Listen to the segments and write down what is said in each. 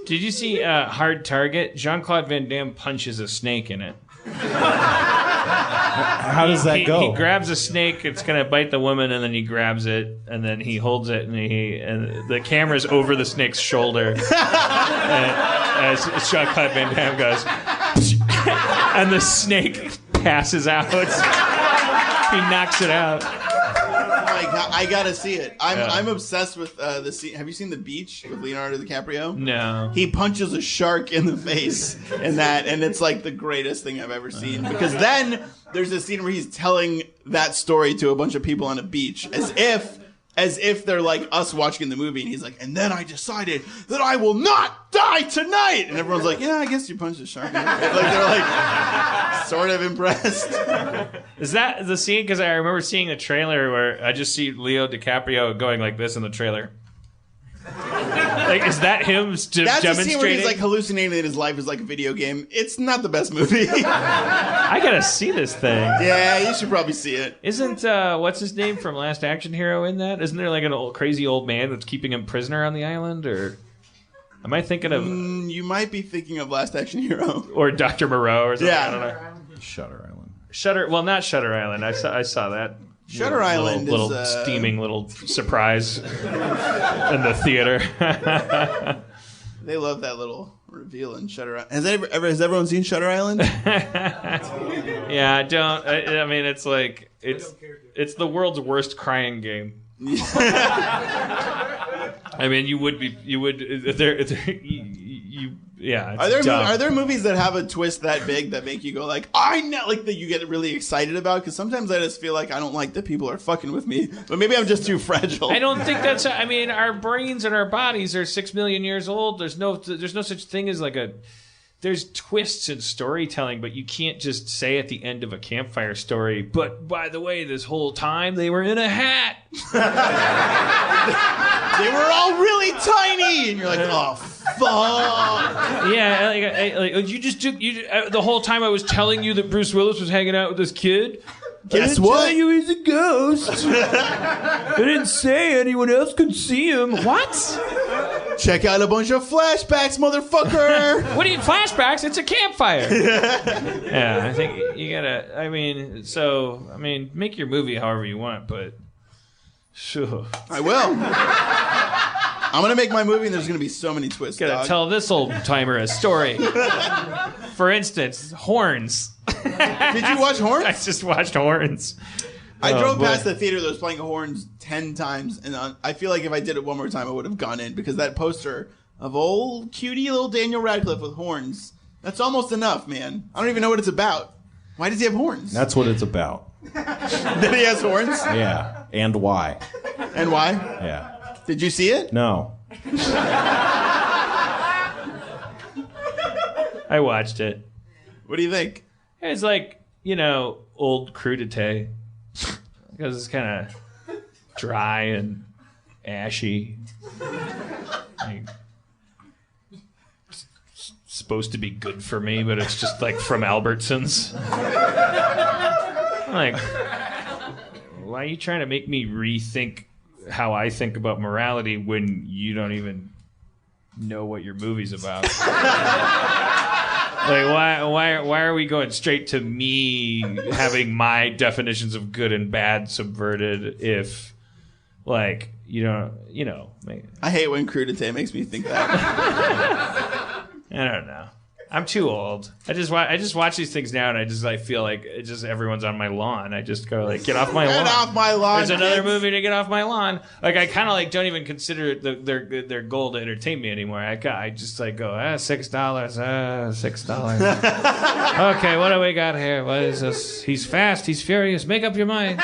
Did you see Hard Target? Jean-Claude Van Damme punches a snake in it. How does that go? He grabs a snake, it's going to bite the woman, and then he grabs it, and then he holds it, and the camera's over the snake's shoulder. As Jean-Claude Van Damme goes, and the snake passes out. He knocks it out. I gotta see it. I'm obsessed with the scene. Have you seen The Beach with Leonardo DiCaprio? No. He punches a shark in the face in that, and it's like the greatest thing I've ever seen. Because then there's a scene where he's telling that story to a bunch of people on a beach, as if they're like us watching the movie, and he's like, and then I decided that I will not die tonight. And everyone's like, yeah, I guess you punched a shark. Like they're like sort of impressed. Is that the scene? Because I remember seeing a trailer where I just see Leo DiCaprio going like this in the trailer. Like, is that him demonstrating? That's the scene where he's like hallucinating that his life is like a video game. It's not the best movie. I gotta see this thing. Yeah, you should probably see it. Isn't what's his name from Last Action Hero in that? Isn't there like an crazy old man that's keeping him prisoner on the island? Or am I thinking of? You might be thinking of Last Action Hero or Dr. Moreau or something. Yeah. I don't know. Shutter Island. Well, not Shutter Island. I saw that. Shutter Island little is steaming little surprise in the theater. They love that little reveal in Shutter Island. Has everyone seen Shutter Island? Yeah, I don't. I mean, it's like it's the world's worst crying game. I mean, you would. Yeah. Are there movies that have a twist that big that make you go like, I know, like that you get really excited about? Because sometimes I just feel like I don't like that people are fucking with me, but maybe I'm just too fragile. I don't think that's. I mean, our brains and our bodies are 6 million years old. There's no such thing as like a. There's twists in storytelling, but you can't just say at the end of a campfire story, but by the way, this whole time they were in a hat. They were all really tiny, and you're like, oh, fuck. Yeah, like you just took the whole time I was telling you that Bruce Willis was hanging out with this kid. Guess what? Tell you he's a ghost. I didn't say anyone else could see him. What? Check out a bunch of flashbacks, motherfucker. What do you flashbacks? It's a campfire. Yeah, I think you gotta. I mean, make your movie however you want, but sure. I will. I'm gonna make my movie, and there's gonna be so many twists. Gotta tell this old timer a story. For instance, Horns. Did you watch Horns? I just watched Horns. I drove past the theater that was playing Horns 10 times, and I feel like if I did it one more time, I would have gone in, because that poster of old cutie little Daniel Radcliffe with horns, that's almost enough, man. I don't even know what it's about. Why does he have horns? That's what it's about. That he has horns? Yeah. And why? And why? Yeah. Did you see it? No. I watched it. What do you think? It's like, old crudité. Because it's kind of dry and ashy. Like, it's supposed to be good for me, but it's just like from Albertsons. Like, why are you trying to make me rethink how I think about morality when you don't even know what your movie's about? Like, why are we going straight to me having my definitions of good and bad subverted if, like, I hate when crudité makes me think that. I don't know. I'm too old. I just watch these things now, and I feel like it's just everyone's on my lawn. I just go like, get off my lawn. Get off my lawn. There's another movie to get off my lawn. Like, I kind of like don't even consider it their goal to entertain me anymore. I just like go $6, $6. Okay, what do we got here? What is this? He's fast. He's furious. Make up your mind.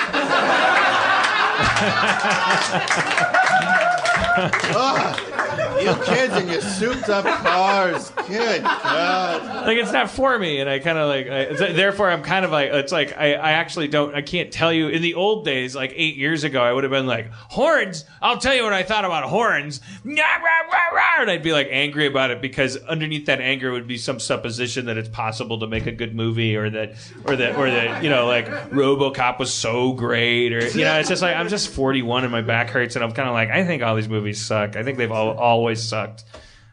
You kids in your souped-up cars. Good God. Like, it's not for me, and I kind of like... therefore, I'm kind of like... It's like, I actually don't... I can't tell you... In the old days, like 8 years ago, I would have been like, horns! I'll tell you what I thought about horns! And I'd be like angry about it, because underneath that anger would be some supposition that it's possible to make a good movie, or that like, RoboCop was so great, or... it's just like, I'm just 41 and my back hurts, and I'm kind of like, I think all these movies suck. I think they've always sucked.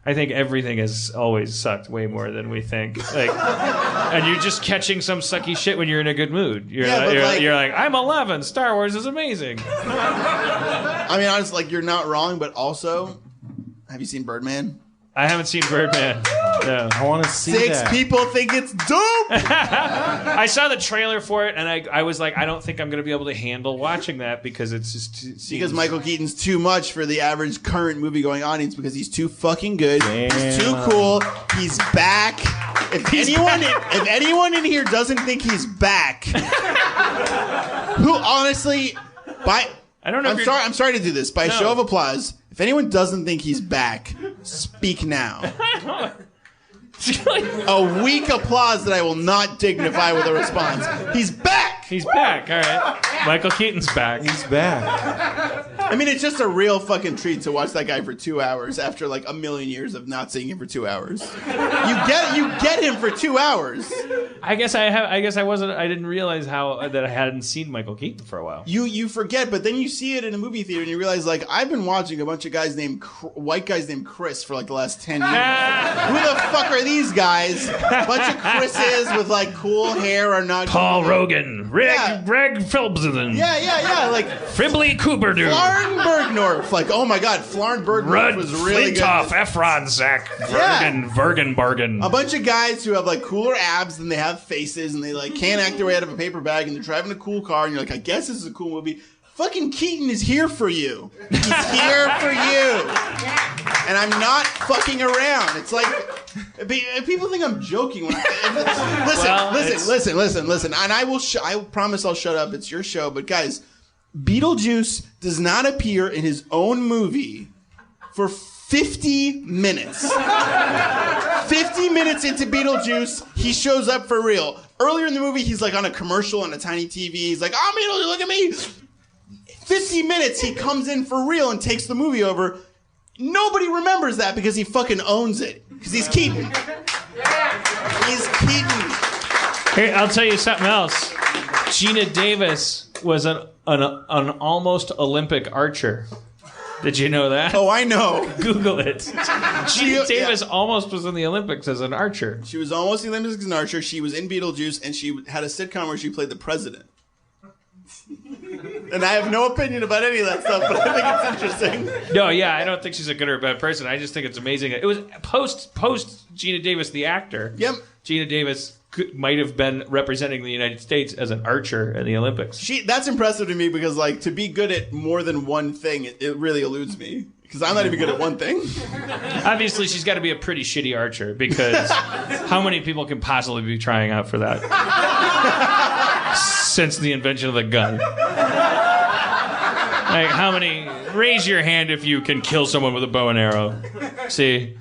I think everything has always sucked way more than we think. Like, and you're just catching some sucky shit when you're in a good mood. You're like, I'm 11. Star Wars is amazing. I mean, honestly, like, you're not wrong, but also, have you seen Birdman? I haven't seen Birdman. No. I want to see Six that. people think it's dope. I saw the trailer for it, and I was like, I don't think I'm going to be able to handle watching that because it's just... Because Michael Keaton's too much for the average current movie-going audience because he's too fucking good. Damn. He's too cool. He's back. If anyone in here doesn't think he's back, who honestly... I don't know. I'm sorry to do this. By a show of applause, if anyone doesn't think he's back, speak now. A weak applause that I will not dignify with a response. He's back! He's back. All right. Michael Keaton's back. He's back. I mean, it's just a real fucking treat to watch that guy for 2 hours after like a million years of not seeing him for 2 hours. You get him for 2 hours. I didn't realize that I hadn't seen Michael Keaton for a while. You forget, but then you see it in a movie theater and you realize, like, I've been watching a bunch of guys white guys named Chris for like the last 10 years. Who the fuck are these guys? A bunch of Chris's with like cool hair are not Paul cool. Rogan, Reg Philbsen, Yeah, like Fribley Cooperdew, Flaren Bergnorf. Like, oh my god, Flaren Bergnorf Rudd was really Flintoff, good. Efron, Zach, Vergen Bargain. A bunch of guys who have like cooler abs than they have faces, and they like can't act their way out of a paper bag, and they're driving a cool car, and you're like, I guess this is a cool movie. Fucking Keaton is here for you. He's here for you. And I'm not fucking around. It's like, people think I'm joking when listen. And I promise I'll shut up. It's your show. But guys, Beetlejuice does not appear in his own movie for 50 minutes. 50 minutes into Beetlejuice, he shows up for real. Earlier in the movie, he's like on a commercial on a tiny TV. He's like, oh, Beetlejuice, look at me. 50 minutes, he comes in for real and takes the movie over. Nobody remembers that because he fucking owns it. Because he's Keaton. He's Keaton. Hey, I'll tell you something else. Gina Davis was an almost Olympic archer. Did you know that? Oh, I know. Google it. Gina Davis almost was in the Olympics as an archer. She was almost in the Olympics as an archer. She was in Beetlejuice, and she had a sitcom where she played the president. And I have no opinion about any of that stuff, but I think it's interesting. No, yeah, I don't think she's a good or a bad person. I just think it's amazing. It was post Gina Davis, the actor. Yep. Gina Davis might have been representing the United States as an archer in the Olympics. That's impressive to me because, like, to be good at more than one thing, it really eludes me. Because I'm not even good at one thing. Obviously, she's got to be a pretty shitty archer because how many people can possibly be trying out for that? Since the invention of the gun. Like, how many? Raise your hand if you can kill someone with a bow and arrow. See?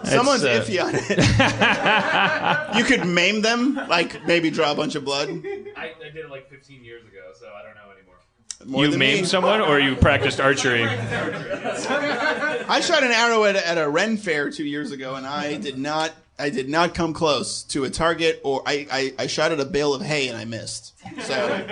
Someone's iffy on it. You could maim them, like maybe draw a bunch of blood. I did it like 15 years ago, so I don't know anymore. More you maimed someone, or you practiced archery? I shot an arrow at a Ren fair 2 years ago, and I did not come close to a target, or I shot at a bale of hay and I missed. So